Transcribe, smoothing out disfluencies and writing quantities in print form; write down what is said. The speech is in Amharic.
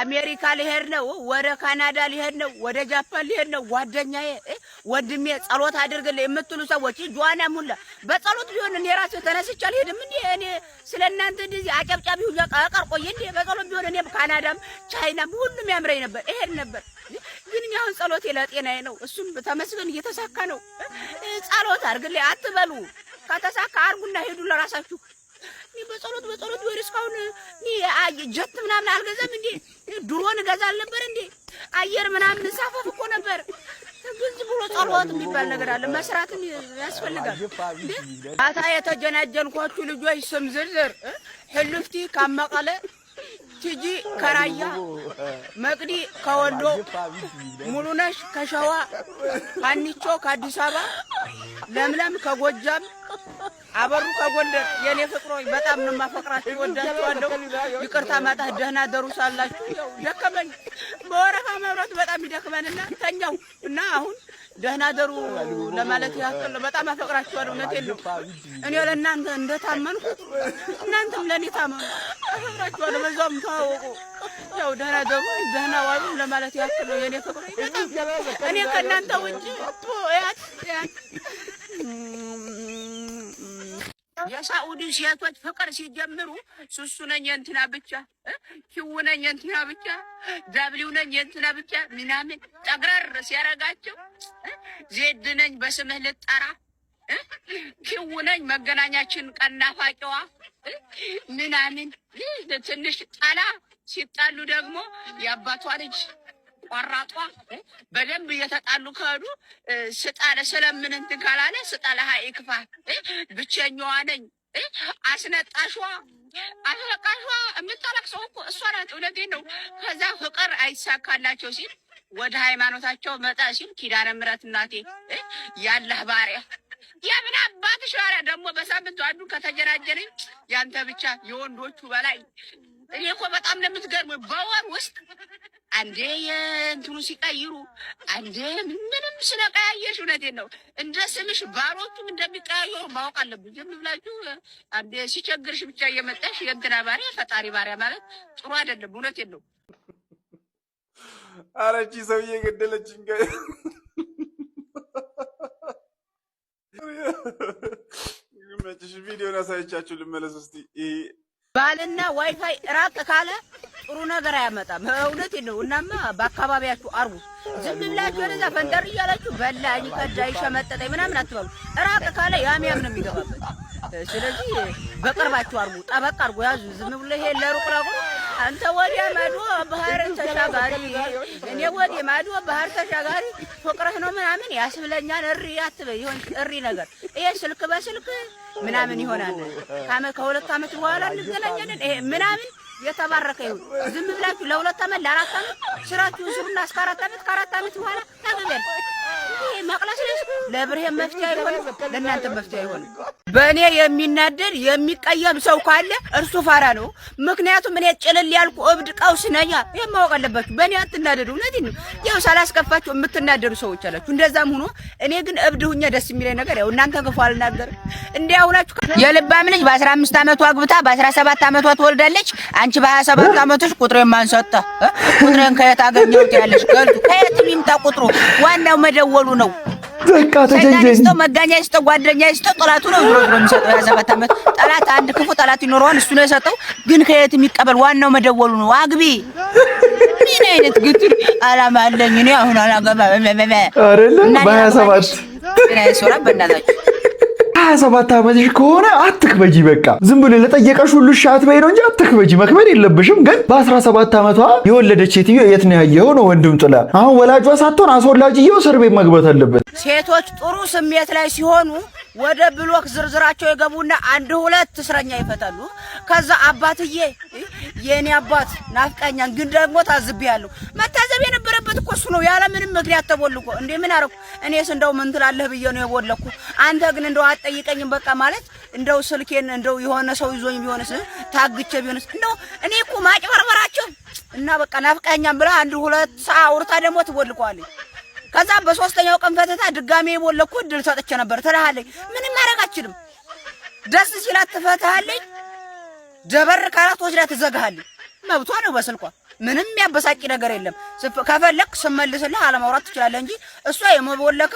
አሜሪካ ሊሄድ ነው፣ ወደ ካናዳ ሊሄድ ነው፣ ወደ ጃፓን ሊሄድ ነው። ጓደኛዬ ወንድሜ ጸሎት አድርግልኝ የምትሉ ሰዎች ጆዋና ሙላ በጸሎት ቢሆን እኔ ራሴ ተነስቼ አልሄድም እንዴ? እኔ ስለናንተ እንደዚህ አጨብጫቢ ሁሉ አቀርቆኝ እንዴ? በጸሎት ቢሆን እኔ ካናዳም ቻይናም ሁሉም ያምረኝ ነበር፣ እሄድ ነበር። ግን አሁን ጸሎቴ ለጤናዬ ነው። እሱም ተመስገን እየተሳካ ነው። ጸሎት አድርግልኝ አትበሉ። ከተሳካ አርጉና ሄዱ ለራሳችሁ። በጸሎት ወይ እስካሁን ጀት ምናምን አልገዛም እንዴ? ድሮን እገዛል ነበር እንዴ? አየር ምናምን እንሳፈፍ እኮ ነበር። ግን ብሎ ጸሎት የሚባል ነገር አለ፣ መስራትን ያስፈልጋል። አታ የተጀናጀንኳችሁ ልጆች ስም ዝርዝር ህልፍቲ ካመቀለ፣ ቲጂ ከራያ፣ መቅዲ ከወሎ፣ ሙሉነሽ ከሸዋ፣ አንቾ ከአዲስ አበባ፣ ለምለም ከጎጃም፣ አበሩ ከጎንደር የኔ ፍቅሮች በጣም ነው ማፈቅራችሁ፣ ወዳችኋለሁ። ይቅርታ ማጣ ደህና ደሩሳላችሁ። ያው ደከመኝ በወረፋ መብራት በጣም ይደክመንና ተኛው እና አሁን ደህና ደሩ ለማለት ያክል በጣም አፈቅራችኋለሁ። እውነቴን ነው። እኔ ለእናንተ እንደታመንኩት እናንተም ለኔ ታመኑ። አፈቅራችኋለሁ። በዛውም ተዋወቁ። ያው ደህና ደሩ ደህና ዋሉ ለማለት ያክል ነው የኔ ፍቅሮች። በጣም እኔ ከእናንተ ውጪ ያት የሳኡዲ ሴቶች ፍቅር ሲጀምሩ ሱሱ ነኝ እንትና ብቻ፣ ኪው ነኝ እንትና ብቻ፣ ዳብሊው ነኝ እንትና ብቻ ምናምን ጠግረር ሲያረጋቸው ዜድ ነኝ በስምህ ልጠራ፣ ኪው ነኝ መገናኛችን ቀናፋቂዋ ምናምን ትንሽ ጠላ ሲጣሉ ደግሞ የአባቷ ልጅ ቆራጧ በደንብ እየተጣሉ ከሄዱ ስጣለ ስለምን እንትን ካላለ ስጣለ ሀይክፋ ብቸኛዋ ነኝ አስነጣሿ አለቃሿ የምታለቅሰው እኮ እሷ ናት። እውነቴን ነው። ከዛ ፍቅር አይሳካላቸው ሲል ወደ ሃይማኖታቸው መጣ ሲል ኪዳነ ምሕረት እናቴ ያለህ ባሪያ የምን አባትሽ ባሪያ ደግሞ በሳምንቱ አንዱ ከተጀናጀነኝ ያንተ ብቻ የወንዶቹ በላይ እኔ እኮ በጣም ነው የምትገርመው። በወር ውስጥ አንዴ የእንትኑ ሲቀይሩ አንዴ ምንም ስለቀያየሽ እውነቴን ነው። እንደ ስምሽ ባሮቹም እንደሚቀያየሩ ማወቅ አለብን። ዝም ብላችሁ አንዴ ሲቸግርሽ ብቻ እየመጣሽ የእንትና ባሪያ ፈጣሪ ባሪያ ማለት ጥሩ አይደለም። እውነቴን ነው። አረቺ ሰውዬ ገደለችኝ። መጭሽ ቪዲዮን አሳይቻችሁ ልመለስ እስቲ። ባልና ዋይፋይ ራቅ ካለ ጥሩ ነገር አያመጣም። እውነቴን ነው። እናማ በአካባቢያችሁ አርጉ። ዝም ብላችሁ ወደዛ ፈንጠር እያላችሁ በላኝ ቀዳይ ሸመጠጠኝ ምናምን አትበሉ። ራቅ ካለ ያም ነው የሚገባበት። ስለዚህ በቅርባችሁ አርጉ፣ ጠበቅ አርጉ፣ ያዙ። ዝም ብሎ ይሄ ለሩቅ አንተ ወዲያ ማዶ ባህር ተሻጋሪ እኔ ወዲያ ማዶ ባህር ተሻጋሪ ፍቅርህ ነው ምናምን ያስብለኛል። እሪ አትበይ። ይሁን እሪ ነገር ይሄ ስልክ በስልክ ምናምን ይሆናል። ከሁለት ዓመት በኋላ እንገናኛለን ይሄ ምናምን የተባረከ ይሁን። ዝም ብላችሁ ለሁለት ዓመት ለአራት ዓመት ስራችሁን ስሩና እስከ ከአራት ዓመት በኋላ ታገቢያለሽ። ይሄ መቅለስለስ ለብርሄም መፍትሄ አይሆንም፣ ለእናንተም መፍትሄ አይሆንም። በእኔ የሚናደድ የሚቀየም ሰው ካለ እርሱ ፋራ ነው። ምክንያቱም እኔ ጭልል ያልኩ እብድ ቀውስ ነኝ። ይሄን ማወቅ አለባችሁ። በእኔ አትናደዱ። እውነቴን ነው። ያው ሳላስከፋችሁ የምትናደዱ ሰዎች አላችሁ። እንደዛም ሆኖ እኔ ግን እብድ ሁኜ ደስ የሚለኝ ነገር ያው እናንተ ክፉ አልናገርም። እንዲያው ናችሁ። የልባም ልጅ በ15 ዓመቷ አግብታ በ17 ዓመቷ ትወልዳለች። አንቺ በ27 ዓመትሽ ቁጥሬን ማን ሰጠ? ቁጥሬን ከየት አገኘሁት ያለሽ ገልጡ። ከየት የሚምጣ ቁጥሩ? ዋናው መደወሉ ነው። በቃ ተጀንጀኝ መጋኛ ይስጠው ጓደኛ ይስጠው ጠላቱ ነው ብሎ የሚሰጠው። የ7 ዓመት ጠላት አንድ ክፉ ጠላት ይኖረዋል። እሱ ነው የሰጠው። ግን ከየት የሚቀበል ዋናው መደወሉ ነው። አግቢ ምን አይነት ግትር አላማ አለኝ እኔ አሁን አላገባ አይደለም በ27 ምን አይሶራ በእናታችሁ 27 ዓመትሽ ከሆነ አትክበጂ። በቃ ዝም ብሎ ለጠየቀሽ ሁሉ ሻት በይ ነው እንጂ አትክበጂ። መክበድ የለብሽም። ግን በ17 ዓመቷ የወለደች ሴትዮ የት ነው ያየኸው ነው ወንድም ጥላ። አሁን ወላጇ ሳትሆን አስወላጅየው እስር ቤት መግባት አለበት። ሴቶች ጥሩ ስሜት ላይ ሲሆኑ ወደ ብሎክ ዝርዝራቸው የገቡና 1-2 እስረኛ ይፈታሉ። ከዛ አባትዬ የኔ አባት ናፍቀኛን ግን ደግሞ ታዝቢያለሁ። መታዘብ የነበረበት እኮ እሱ ነው። ያለ ምንም ምክንያት ተቦልኮ እንዴ ምን አረኩ እኔስ? እንደው ምን ትላለህ ብዬ ነው የቦለኩ። አንተ ግን እንደው አትጠይቀኝም። በቃ ማለት እንደው ስልኬን እንደው የሆነ ሰው ይዞኝ ቢሆንስ ታግቼ ቢሆንስ እንደው እኔ እኮ ማጭበርበራቸው እና በቃ ናፍቀኛን ብላ 1-2 ሰዓት አውርታ ደግሞ ትቦልቀዋለች። ከዛ በሶስተኛው ቀን ፈተታ ድጋሜ የቦለኩ ድል ሰጥቼ ነበር ትላለች። ምንም ማድረግ አትችልም። ደስ ሲላት ትፈታለች፣ ደበር ካላት ወስዳ ትዘጋሃለች። መብቷ ነው በስልኳ። ምንም ያበሳጭ ነገር የለም። ከፈለክ ስመልስልህ አለማውራት ትችላለህ እንጂ እሷ የመቦለክ